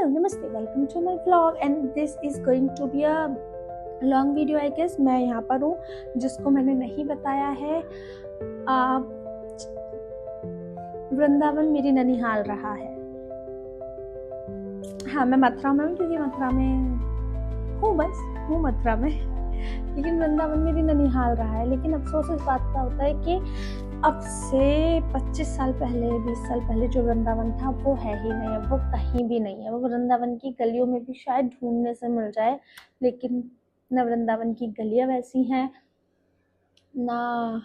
नमस्ते, welcome to my vlog and this is going to be a long video I guess. मैं यहाँ पर हूँ, जिसको मैंने नहीं बताया है। वृंदावन मेरी ननिहाल रहा है। हाँ, मैं मथुरा में हूँ क्योंकि मथुरा में हूँ मथुरा में लेकिन वृंदावन मेरी ननिहाल रहा है। लेकिन अफसोस इस बात का होता है कि अब से 25 साल पहले 20 साल पहले जो वृंदावन था वो है ही नहीं है, वो कहीं भी नहीं है। वो वृंदावन की गलियों में भी शायद ढूंढने से मिल जाए, लेकिन न वृंदावन की गलियां वैसी हैं, ना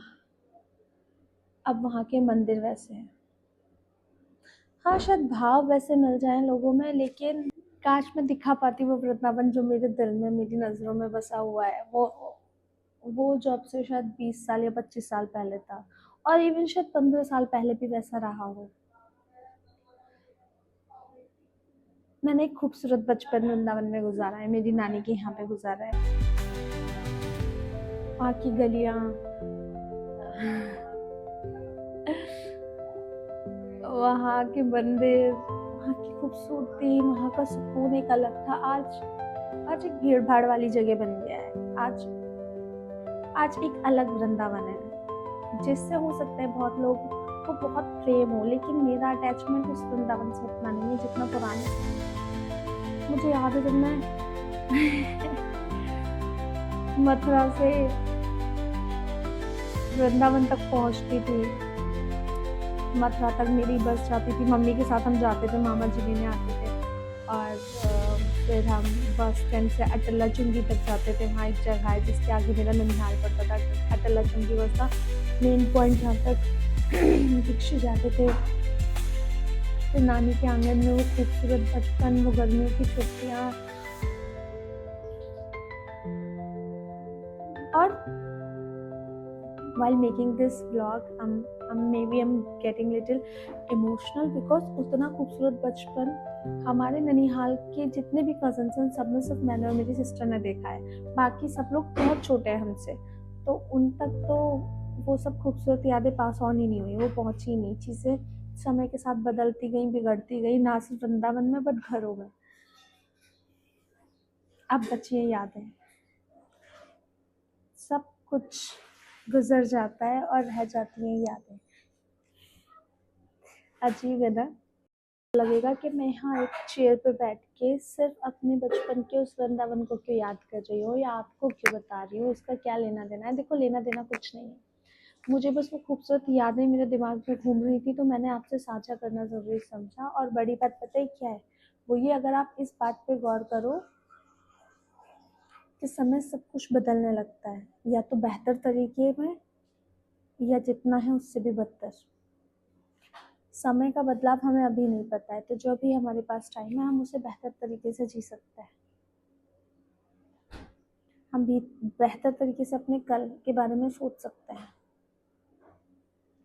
अब वहाँ के मंदिर वैसे हैं। हाँ, शायद भाव वैसे मिल जाए लोगों में, लेकिन काश मैं दिखा पाती वो वृंदावन जो मेरे दिल में, मेरी नज़रों में बसा हुआ है। वो जो अब से शायद 20 साल या 25 साल पहले था, और इवन शायद 15 साल पहले भी वैसा रहा हो। मैंने एक खूबसूरत बचपन वृंदावन में गुजारा है, मेरी नानी के यहाँ पे गुजारा है। वहाँ की गलियाँ, वहाँ के मंदिर, वहाँ की खूबसूरती, वहाँ का सुकून एक अलग था। आज एक भीड़ भाड़ वाली जगह बन गया है। आज एक अलग वृंदावन है, जिससे हो सकता है बहुत लोग को बहुत प्रेम हो, लेकिन मेरा अटैचमेंट उस वृंदावन से उतना नहीं है जितना पुराने। मुझे याद है जब मैं मथुरा से वृंदावन तक पहुंचती थी, मथुरा तक मेरी बस जाती थी, मम्मी के साथ हम जाते थे, मामा जी लेने आते थे, और फिर हम बस स्टैंड से अटला चुंगी तक जाते थे। वहाँ एक जगह है जिसके आगे मेरा ननिहाल पड़ता था। अटला चुंगी वॉज द मेन पॉइंट जहाँ तक रिक्शे जाते थे। फिर नानी के आंगन में वो खूबसूरत बचपन, वो गर्मियों की छुट्टियाँ, और while making this vlog maybe I'm getting little emotional because उतना खूबसूरत बचपन हमारे ननिहाल के जितने भी कजन्स हैं सब में सिर्फ मैंने और मेरी सिस्टर ने देखा है। बाकी सब लोग बहुत छोटे हैं हमसे, तो उन तक तो वो सब खूबसूरत यादें पास ऑन ही नहीं हुई, वो पहुंची ही नहीं। चीज़ें समय के साथ बदलती गई, बिगड़ती गई, ना सिर्फ वृंदावन में बट घरों में। अब बची है यादें, सब कुछ गुजर जाता है और रह जाती हैं यादें। अजीब है ना, लगेगा कि मैं यहाँ एक चेयर पे बैठ के सिर्फ अपने बचपन के उस वृंदावन को क्यों याद कर रही हूँ या आपको क्यों बता रही हूँ, इसका क्या लेना देना है। देखो, लेना देना कुछ नहीं है, मुझे बस वो खूबसूरत यादें मेरे दिमाग में घूम रही थी, तो मैंने आपसे साझा करना ज़रूरी समझा। और बड़ी बात पता है क्या है, वो ये, अगर आप इस बात पे गौर करो कि समय सब कुछ बदलने लगता है, या तो बेहतर तरीके में या जितना है उससे भी बदतर। समय का बदलाव हमें अभी नहीं पता है, तो जो भी हमारे पास टाइम है हम उसे बेहतर तरीके से जी सकते हैं। हम भी बेहतर तरीके से अपने कल के बारे में सोच सकते हैं,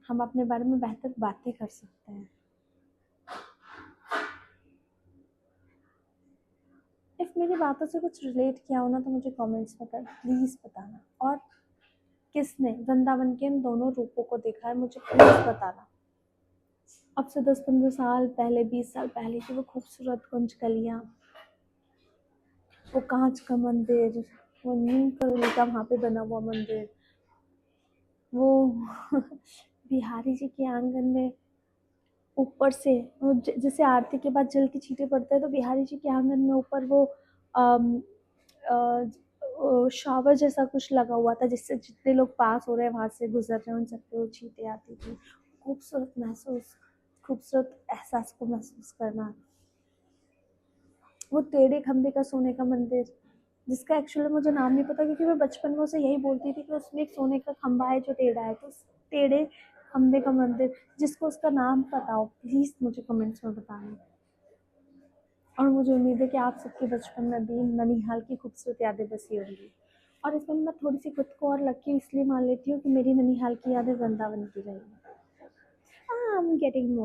हम अपने बारे में बेहतर बातें कर सकते हैं। इफ मेरी बातों से कुछ रिलेट किया हो ना, तो मुझे कमेंट्स में प्लीज़ बताना। और किसने वृंदावन के इन दोनों रूपों को देखा है, मुझे प्लीज़ बताना। अब से 10-15 साल पहले, 20 साल पहले की वो खूबसूरत कुंज गलियाँ, वो कांच का मंदिर, वो नीम करोली का वहाँ पे बना हुआ मंदिर, वो बिहारी जी के आंगन में ऊपर से जैसे आरती के बाद जल की छींटे पड़ते हैं, तो बिहारी जी के आंगन में ऊपर वो शावर जैसा कुछ लगा हुआ था, जिससे जितने लोग पास हो रहे हैं, वहाँ से गुजर रहे हैं, उन सबके वो छींटे आती थी। खूबसूरत एहसास को महसूस करना। वो टेढ़े खंबे का सोने का मंदिर, जिसका एक्चुअली मुझे नाम नहीं पता, क्योंकि मैं बचपन में उसे यही बोलती थी कि उसमें एक सोने का खंबा है जो टेढ़ा है। तो टेढ़े खंबे का मंदिर, जिसको उसका नाम पता हो प्लीज़ मुझे कमेंट्स में बताना। और मुझे उम्मीद है कि आप सबके बचपन में भी ननिहाल की खूबसूरत यादें बसी होंगी। और इसमें मैं थोड़ी सी खुद को और लकी इसलिए मान लेती हूँ कि मेरी ननिहाल की यादें वृंदावन की रही हैं। I am getting